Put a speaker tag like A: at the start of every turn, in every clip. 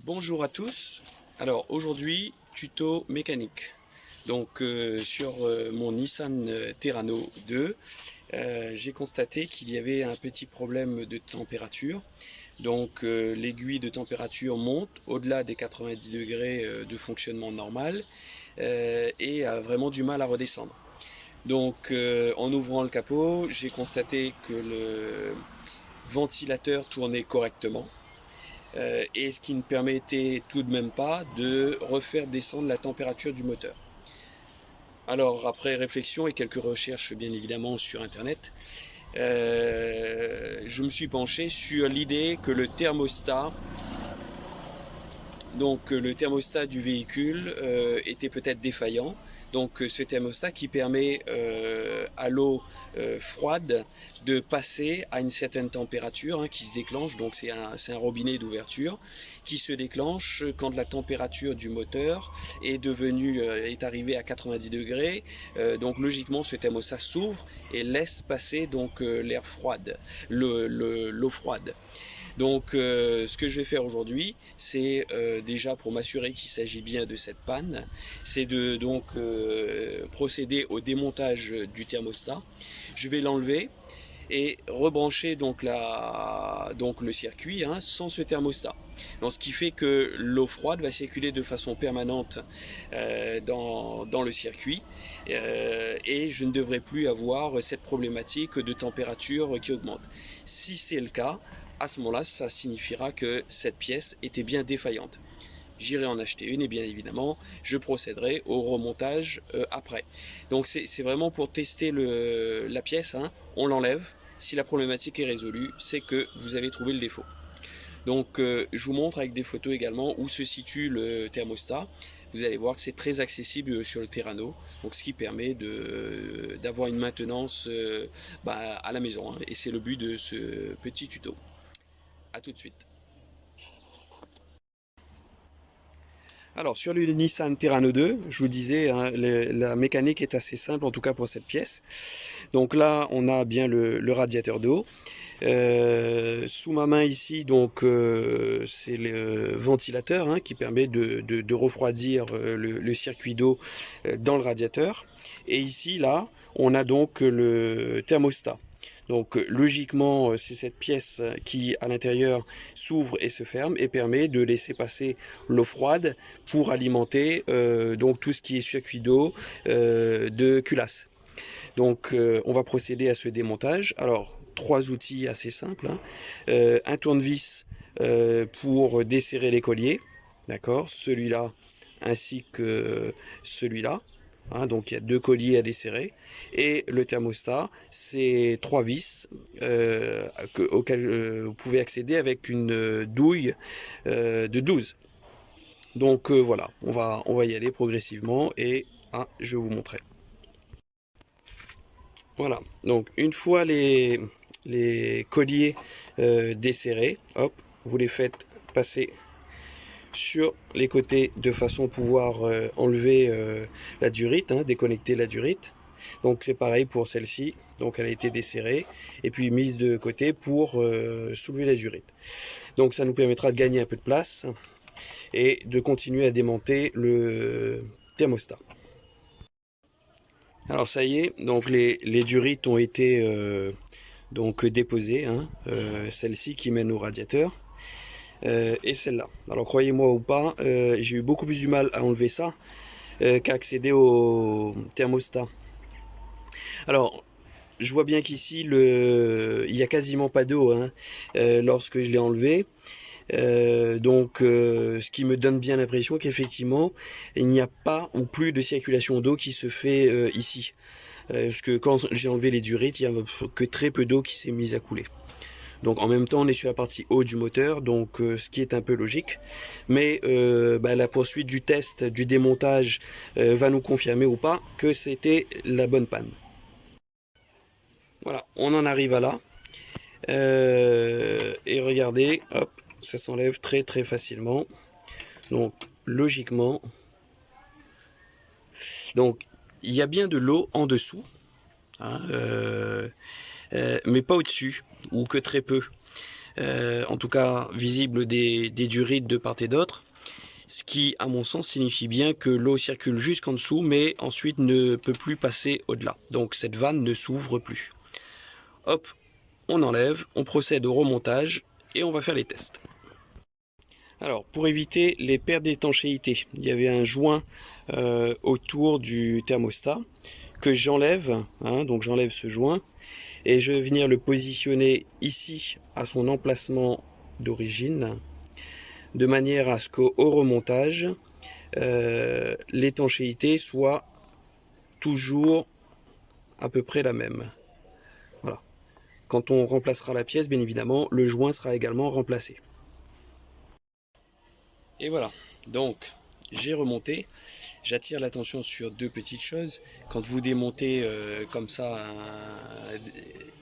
A: Bonjour à tous. Alors aujourd'hui, tuto mécanique. Donc sur mon Nissan Terrano 2, j'ai constaté qu'il y avait un petit problème de température. Donc l'aiguille de température monte au-delà des 90 degrés de fonctionnement normal et a vraiment du mal à redescendre. Donc en ouvrant le capot, j'ai constaté que le ventilateur tournait correctement. Et ce qui ne permettait tout de même pas de refaire descendre la température du moteur. Alors après réflexion et quelques recherches bien évidemment sur internet, je me suis penché sur l'idée que le thermostat du véhicule était peut-être défaillant. Donc ce thermostat qui permet à l'eau froide de passer à une certaine température qui se déclenche. Donc c'est un robinet d'ouverture qui se déclenche quand la température du moteur est arrivée à 90 degrés. Donc logiquement ce thermostat s'ouvre et laisse passer donc l'eau froide. Donc ce que je vais faire aujourd'hui, c'est déjà pour m'assurer qu'il s'agit bien de cette panne, c'est de donc procéder au démontage du thermostat. Je vais l'enlever et rebrancher donc le circuit sans ce thermostat. Donc, ce qui fait que l'eau froide va circuler de façon permanente dans le circuit et je ne devrais plus avoir cette problématique de température qui augmente. Si c'est le cas, à ce moment-là, ça signifiera que cette pièce était bien défaillante. J'irai en acheter une et bien évidemment, je procéderai au remontage après. Donc c'est vraiment pour tester la pièce, on l'enlève. Si la problématique est résolue, c'est que vous avez trouvé le défaut. Donc je vous montre avec des photos également où se situe le thermostat. Vous allez voir que c'est très accessible sur le Terrano, donc ce qui permet d'avoir une maintenance à la maison. Et c'est le but de ce petit tuto. A tout de suite. Alors sur le Nissan Terrano 2, je vous disais, la mécanique est assez simple, en tout cas pour cette pièce. Donc là, on a bien le radiateur d'eau. Sous ma main ici, donc c'est le ventilateur qui permet de refroidir le circuit d'eau dans le radiateur. Et ici, là, on a donc le thermostat. Donc logiquement, c'est cette pièce qui, à l'intérieur, s'ouvre et se ferme et permet de laisser passer l'eau froide pour alimenter donc tout ce qui est circuit d'eau de culasse. Donc on va procéder à ce démontage. Alors, trois outils assez simples. Un tournevis pour desserrer les colliers, d'accord, celui-là ainsi que celui-là. Donc il y a deux colliers à desserrer. Et le thermostat, c'est trois vis auxquelles vous pouvez accéder avec une douille de 12. Donc voilà, on va y aller progressivement et je vais vous montrer. Voilà, donc une fois les colliers desserrés, hop, vous les faites passer sur les côtés de façon à pouvoir enlever la durite, déconnecter la durite. Donc c'est pareil pour celle-ci, donc elle a été desserrée et puis mise de côté pour soulever la durite. Donc ça nous permettra de gagner un peu de place et de continuer à démonter le thermostat. Alors ça y est, donc les durites ont été donc déposées, celle-ci qui mène au radiateur et celle-là. Alors croyez-moi ou pas, j'ai eu beaucoup plus du mal à enlever ça qu'à accéder au thermostat. Alors je vois bien qu'ici il n'y a quasiment pas d'eau lorsque je l'ai enlevé. Ce qui me donne bien l'impression qu'effectivement il n'y a pas ou plus de circulation d'eau qui se fait ici. Parce que quand j'ai enlevé les durites, il n'y a que très peu d'eau qui s'est mise à couler. Donc en même temps on est sur la partie haut du moteur, donc ce qui est un peu logique. Mais la poursuite du test, du démontage va nous confirmer ou pas que c'était la bonne panne. Voilà, on en arrive à là. Et regardez, hop, ça s'enlève très très facilement. Donc logiquement, donc il y a bien de l'eau en dessous, mais pas au-dessus, ou que très peu. en tout cas visible des durites de part et d'autre, ce qui à mon sens signifie bien que l'eau circule jusqu'en dessous mais ensuite ne peut plus passer au-delà. Donc cette vanne ne s'ouvre plus. Hop, on enlève, on procède au remontage et on va faire les tests. Alors pour éviter les pertes d'étanchéité, il y avait un joint autour du thermostat que j'enlève, donc j'enlève ce joint et je vais venir le positionner ici à son emplacement d'origine de manière à ce qu'au remontage l'étanchéité soit toujours à peu près la même. Voilà. Quand on remplacera la pièce, bien évidemment, le joint sera également remplacé. Et voilà, donc j'ai remonté. J'attire l'attention sur deux petites choses. Quand vous démontez comme ça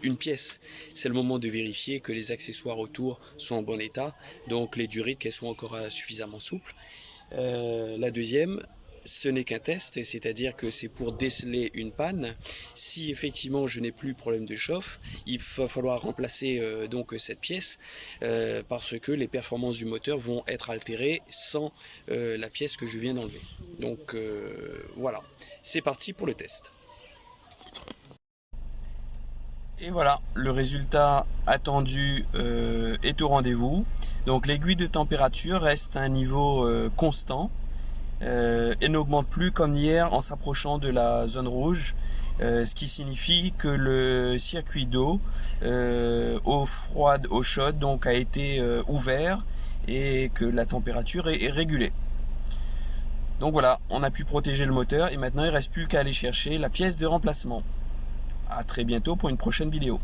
A: une pièce, c'est le moment de vérifier que les accessoires autour sont en bon état. Donc les durites, qu'elles soient encore suffisamment souples. La deuxième, ce n'est qu'un test, c'est-à-dire que c'est pour déceler une panne. Si effectivement je n'ai plus problème de chauffe, il va falloir remplacer donc cette pièce parce que les performances du moteur vont être altérées sans la pièce que je viens d'enlever. Donc voilà, c'est parti pour le test. Et voilà, le résultat attendu est au rendez-vous. Donc l'aiguille de température reste à un niveau constant. Et n'augmente plus comme hier en s'approchant de la zone rouge, ce qui signifie que le circuit d'eau, eau froide, eau chaude, donc a été ouvert et que la température est régulée. Donc voilà, on a pu protéger le moteur et maintenant il ne reste plus qu'à aller chercher la pièce de remplacement. A très bientôt pour une prochaine vidéo.